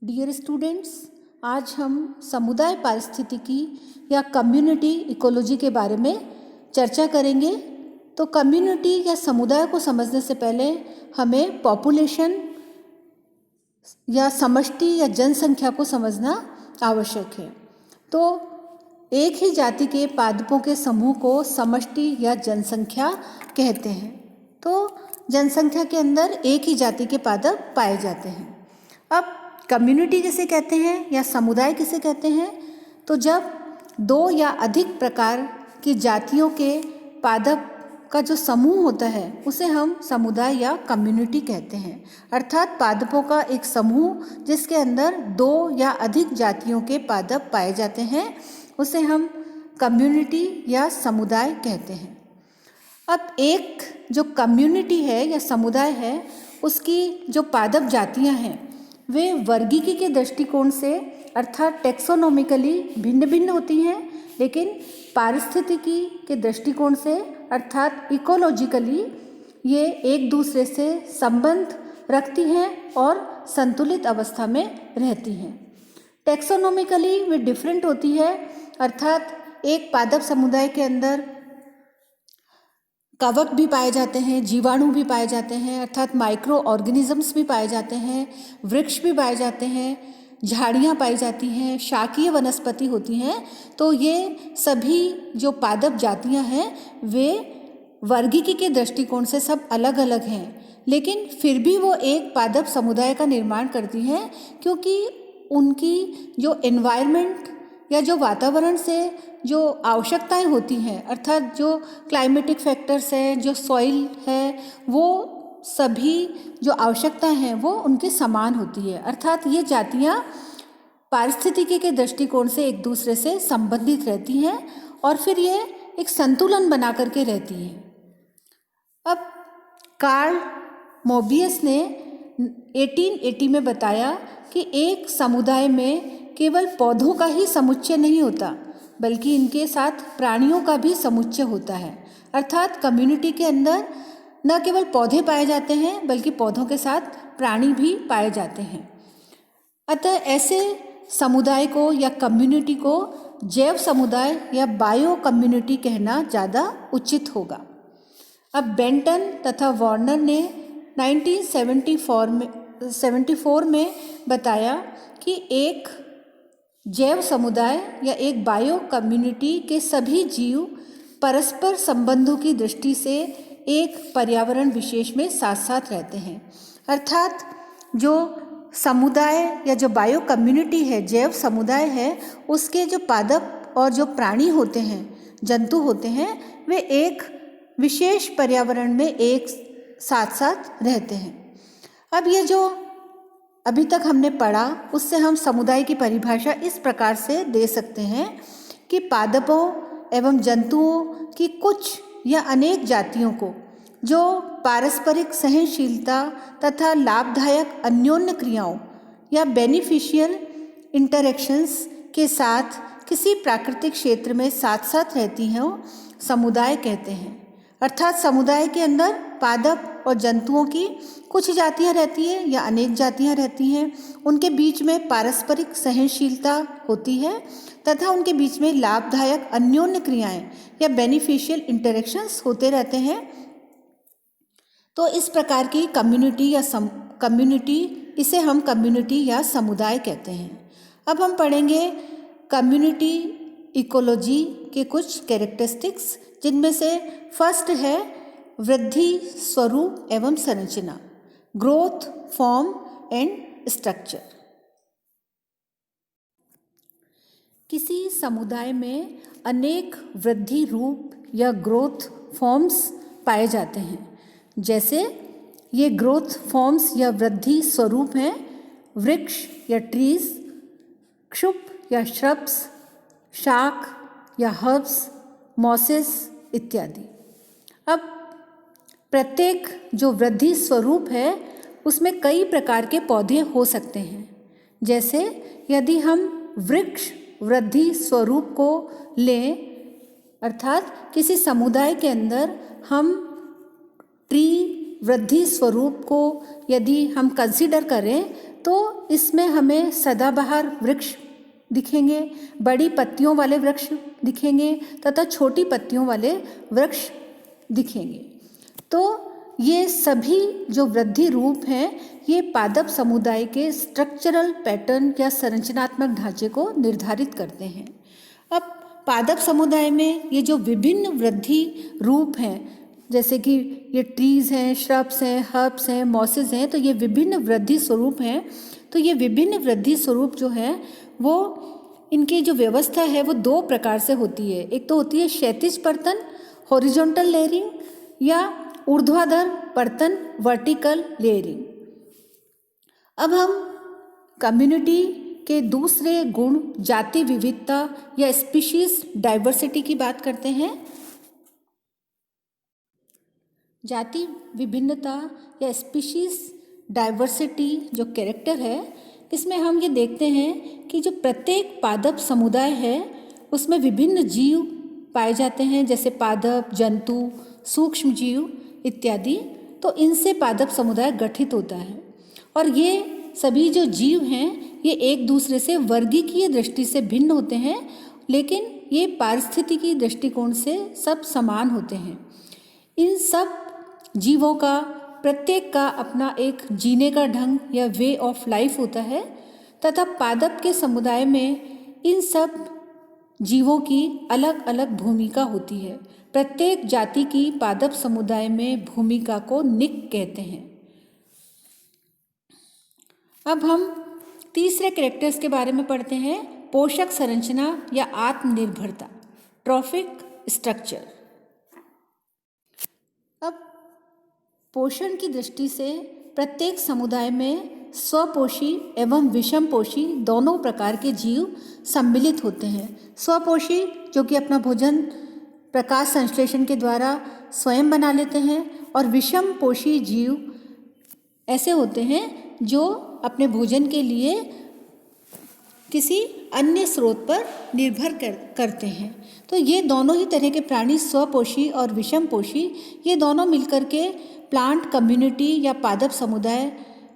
Dear students, आज हम समुदाय पारिस्थितिकी या कम्युनिटी इकोलॉजी के बारे में चर्चा करेंगे। तो कम्युनिटी या समुदाय को समझने से पहले हमें पॉपुलेशन या समष्टि या जनसंख्या को समझना आवश्यक है। तो एक ही जाति के पादपों के समूह को समष्टि या जनसंख्या कहते हैं। तो जनसंख्या के अंदर एक ही जाति के पादप पाए जाते हैं। अब कम्युनिटी किसे कहते हैं या समुदाय किसे कहते हैं? तो जब दो या अधिक प्रकार की जातियों के पादप का जो समूह होता है उसे हम समुदाय या कम्युनिटी कहते हैं। अर्थात पादपों का एक समूह जिसके अंदर दो या अधिक जातियों के पादप पाए जाते हैं उसे हम कम्युनिटी या समुदाय कहते हैं। अब एक जो कम्युनिटी है या समुदाय है उसकी जो पादप जातियां हैं वे वर्गीकी के दृष्टिकोण से अर्थात टेक्सोनोमिकली भिन्न भिन्न होती हैं, लेकिन पारिस्थितिकी के दृष्टिकोण से अर्थात इकोलॉजिकली ये एक दूसरे से संबंध रखती हैं और संतुलित अवस्था में रहती हैं। टेक्सोनोमिकली वे डिफरेंट होती है, अर्थात एक पादप समुदाय के अंदर कवक भी पाए जाते हैं, जीवाणु भी पाए जाते हैं, अर्थात माइक्रो ऑर्गेनिजम्स भी पाए जाते हैं, वृक्ष भी पाए जाते हैं, झाड़ियाँ पाई जाती हैं, शाकीय वनस्पति होती हैं। तो ये सभी जो पादप जातियाँ हैं वे वर्गीकी के दृष्टिकोण से सब अलग अलग हैं, लेकिन फिर भी वो एक पादप समुदाय का निर्माण करती हैं, क्योंकि उनकी जो एनवायरनमेंट या जो वातावरण से जो आवश्यकताएं होती हैं, अर्थात जो क्लाइमेटिक फैक्टर्स हैं, जो सॉइल है, वो सभी जो आवश्यकताएं हैं वो उनके समान होती है। अर्थात ये जातियां पारिस्थितिकी के दृष्टिकोण से एक दूसरे से संबंधित रहती हैं और फिर ये एक संतुलन बना करके रहती हैं। अब कार्ल मोबियस ने 1880 में बताया कि एक समुदाय में केवल पौधों का ही समुच्चय नहीं होता, बल्कि इनके साथ प्राणियों का भी समुच्चय होता है। अर्थात कम्युनिटी के अंदर न केवल पौधे पाए जाते हैं बल्कि पौधों के साथ प्राणी भी पाए जाते हैं। अतः ऐसे समुदाय को या कम्युनिटी को जैव समुदाय या बायो कम्युनिटी कहना ज़्यादा उचित होगा। अब बेंटन तथा वार्नर ने 1974 में बताया कि एक जैव समुदाय या एक बायो कम्युनिटी के सभी जीव परस्पर संबंधों की दृष्टि से एक पर्यावरण विशेष में साथ साथ रहते हैं। अर्थात जो समुदाय या जो बायो कम्युनिटी है, जैव समुदाय है, उसके जो पादप और जो प्राणी होते हैं, जंतु होते हैं, वे एक विशेष पर्यावरण में एक साथ साथ रहते हैं। अब ये जो अभी तक हमने पढ़ा उससे हम समुदाय की परिभाषा इस प्रकार से दे सकते हैं कि पादपों एवं जंतुओं की कुछ या अनेक जातियों को जो पारस्परिक सहनशीलता तथा लाभदायक अन्योन्य क्रियाओं या बेनिफिशियल इंटरैक्शंस के साथ किसी प्राकृतिक क्षेत्र में साथ साथ रहती हैं समुदाय कहते हैं। अर्थात समुदाय के अंदर पादप और जंतुओं की कुछ जातियां रहती हैं या अनेक जातियां रहती हैं, उनके बीच में पारस्परिक सहनशीलता होती है तथा उनके बीच में लाभदायक अन्योन्य क्रियाएं या बेनिफिशियल इंटरैक्शंस होते रहते हैं। तो इस प्रकार की कम्युनिटी इसे हम कम्युनिटी या समुदाय कहते हैं। अब हम पढ़ेंगे कम्युनिटी इकोलॉजी के कुछ कैरेक्टरिस्टिक्स, जिनमें से फर्स्ट है वृद्धि, स्वरूप एवं संरचना, ग्रोथ, फॉर्म एंड स्ट्रक्चर। किसी समुदाय में अनेक वृद्धि रूप या ग्रोथ फॉर्म्स पाए जाते हैं। जैसे ये ग्रोथ फॉर्म्स या वृद्धि स्वरूप हैं वृक्ष या ट्रीज, क्षुप या श्रब्स, शाक या हर्ब्स, मॉसेस इत्यादि। अब प्रत्येक जो वृद्धि स्वरूप है उसमें कई प्रकार के पौधे हो सकते हैं। जैसे यदि हम वृक्ष वृद्धि स्वरूप को लें, अर्थात किसी समुदाय के अंदर हम ट्री वृद्धि स्वरूप को यदि हम कंसीडर करें तो इसमें हमें सदाबहार वृक्ष दिखेंगे, बड़ी पत्तियों वाले वृक्ष दिखेंगे तथा छोटी पत्तियों वाले वृक्ष दिखेंगे। तो ये सभी जो वृद्धि रूप हैं ये पादप समुदाय के स्ट्रक्चरल पैटर्न या संरचनात्मक ढांचे को निर्धारित करते हैं। अब पादप समुदाय में ये जो विभिन्न वृद्धि रूप हैं, जैसे कि ये ट्रीज़ हैं, श्रब्स हैं, हर्ब्स हैं, मॉसेस हैं, तो ये विभिन्न वृद्धि स्वरूप हैं। तो ये विभिन्न वृद्धि स्वरूप जो हैं वो इनकी जो व्यवस्था है वो दो प्रकार से होती है। एक तो होती है क्षैतिज पर्तन हॉरिजॉन्टल लेयरिंग या ऊर्ध्वाधर पर्तन वर्टिकल लेयरिंग। अब हम कम्युनिटी के दूसरे गुण जाति विविधता या स्पीशीज डाइवर्सिटी की बात करते हैं। जाति विभिन्नता या स्पीशीज डाइवर्सिटी जो कैरेक्टर है, इसमें हम ये देखते हैं कि जो प्रत्येक पादप समुदाय है उसमें विभिन्न जीव पाए जाते हैं, जैसे पादप, जंतु, सूक्ष्म जीव इत्यादि। तो इनसे पादप समुदाय गठित होता है और ये सभी जो जीव हैं ये एक दूसरे से वर्गीकीय दृष्टि से भिन्न होते हैं, लेकिन ये पारिस्थितिकी दृष्टिकोण से सब समान होते हैं। इन सब जीवों का प्रत्येक का अपना एक जीने का ढंग या वे ऑफ लाइफ होता है तथा पादप के समुदाय में इन सब जीवों की अलग अलग भूमिका होती है। प्रत्येक जाति की पादप समुदाय में भूमिका को निक कहते हैं। अब हम तीसरे कैरेक्टर्स के बारे में पढ़ते हैं, पोषक संरचना या आत्मनिर्भरता, ट्रॉफिक स्ट्रक्चर। अब पोषण की दृष्टि से प्रत्येक समुदाय में स्वपोषी एवं विषमपोषी दोनों प्रकार के जीव सम्मिलित होते हैं। स्वपोषी जो कि अपना भोजन प्रकाश संश्लेषण के द्वारा स्वयं बना लेते हैं और विषमपोषी जीव ऐसे होते हैं जो अपने भोजन के लिए किसी अन्य स्रोत पर निर्भर करते हैं। तो ये दोनों ही तरह के प्राणी, स्वपोषी और विषमपोषी, ये दोनों मिलकर के प्लांट कम्युनिटी या पादप समुदाय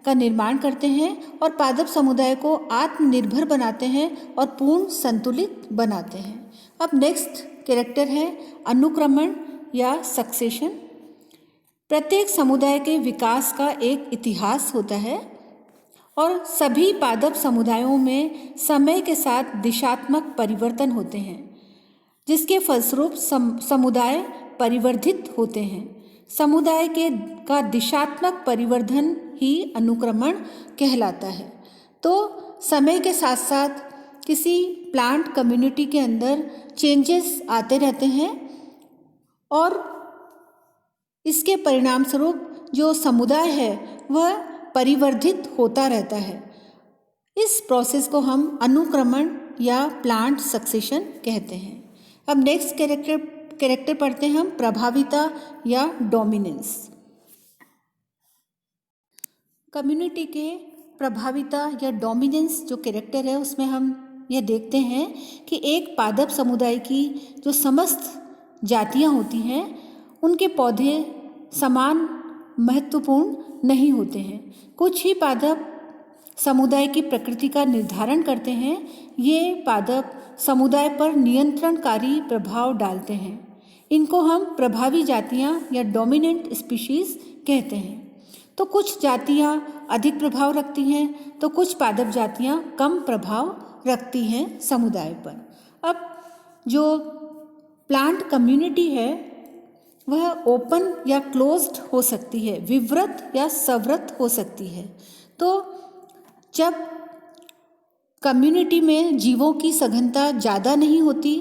का निर्माण करते हैं और पादप समुदाय को आत्मनिर्भर बनाते हैं और पूर्ण संतुलित बनाते हैं। अब नेक्स्ट कैरेक्टर है अनुक्रमण या सक्सेशन। प्रत्येक समुदाय के विकास का एक इतिहास होता है और सभी पादप समुदायों में समय के साथ दिशात्मक परिवर्तन होते हैं, जिसके फलस्वरूप समुदाय परिवर्धित होते हैं। समुदाय का दिशात्मक परिवर्धन ही अनुक्रमण कहलाता है। तो समय के साथ साथ किसी प्लांट कम्युनिटी के अंदर चेंजेस आते रहते हैं और इसके परिणाम स्वरूप जो समुदाय है वह परिवर्धित होता रहता है। इस प्रोसेस को हम अनुक्रमण या प्लांट सक्सेशन कहते हैं। अब नेक्स्ट कैरेक्टर पढ़ते हैं हम, प्रभाविता या डोमिनेंस। कम्युनिटी के प्रभाविता या डोमिनेंस जो कैरेक्टर है उसमें हम यह देखते हैं कि एक पादप समुदाय की जो समस्त जातियां होती हैं उनके पौधे समान महत्वपूर्ण नहीं होते हैं। कुछ ही पादप समुदाय की प्रकृति का निर्धारण करते हैं। ये पादप समुदाय पर नियंत्रणकारी प्रभाव डालते हैं। इनको हम प्रभावी जातियां या डोमिनेंट स्पीशीज कहते हैं। तो कुछ जातियां अधिक प्रभाव रखती हैं तो कुछ पादप जातियां कम प्रभाव रखती हैं समुदाय पर। अब जो प्लांट कम्युनिटी है वह ओपन या क्लोज्ड हो सकती है, विवृत या सवृत हो सकती है। तो जब कम्युनिटी में जीवों की सघनता ज़्यादा नहीं होती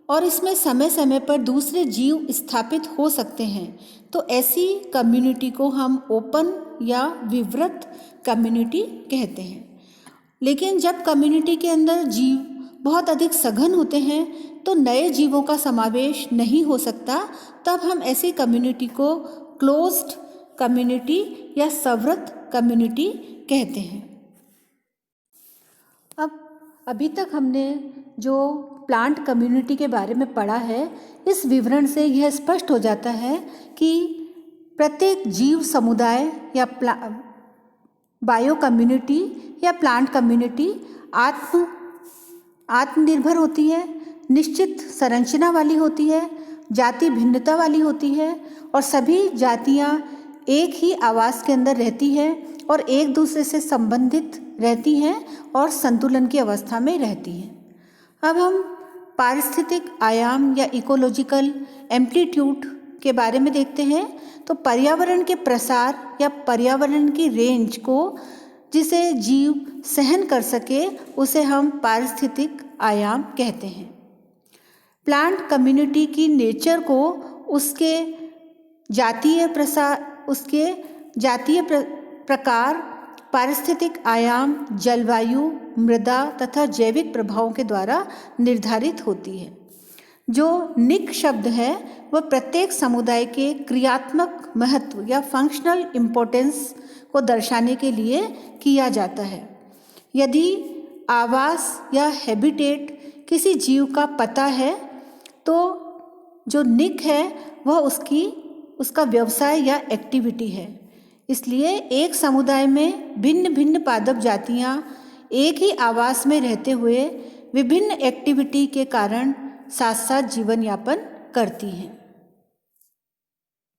और इसमें समय समय पर दूसरे जीव स्थापित हो सकते हैं तो ऐसी कम्युनिटी को हम ओपन या विवृत कम्युनिटी कहते हैं। लेकिन जब कम्युनिटी के अंदर जीव बहुत अधिक सघन होते हैं तो नए जीवों का समावेश नहीं हो सकता, तब हम ऐसी कम्युनिटी को क्लोज्ड कम्युनिटी या सवृत कम्युनिटी कहते हैं। अब अभी तक हमने जो प्लांट कम्युनिटी के बारे में पढ़ा है, इस विवरण से यह स्पष्ट हो जाता है कि प्रत्येक जीव समुदाय या बायो कम्युनिटी या प्लांट कम्युनिटी आत्मनिर्भर होती है, निश्चित संरचना वाली होती है, जाति भिन्नता वाली होती है और सभी जातियां एक ही आवास के अंदर रहती है और एक दूसरे से संबंधित रहती हैं और संतुलन की अवस्था में रहती हैं। अब हम पारिस्थितिक आयाम या इकोलॉजिकल एम्पलीट्यूड के बारे में देखते हैं। तो पर्यावरण के प्रसार या पर्यावरण की रेंज को जिसे जीव सहन कर सके उसे हम पारिस्थितिक आयाम कहते हैं। प्लांट कम्युनिटी की नेचर को उसके जातीय प्रकार, पारिस्थितिक आयाम, जलवायु, मृदा तथा जैविक प्रभावों के द्वारा निर्धारित होती है। जो निक शब्द है वह प्रत्येक समुदाय के क्रियात्मक महत्व या फंक्शनल इम्पोर्टेंस को दर्शाने के लिए किया जाता है। यदि आवास या हैबिटेट किसी जीव का पता है तो जो निक है वह उसका व्यवसाय या एक्टिविटी है। इसलिए एक समुदाय में भिन्न भिन्न पादप जातियां एक ही आवास में रहते हुए विभिन्न एक्टिविटी के कारण साथ साथ जीवन यापन करती हैं।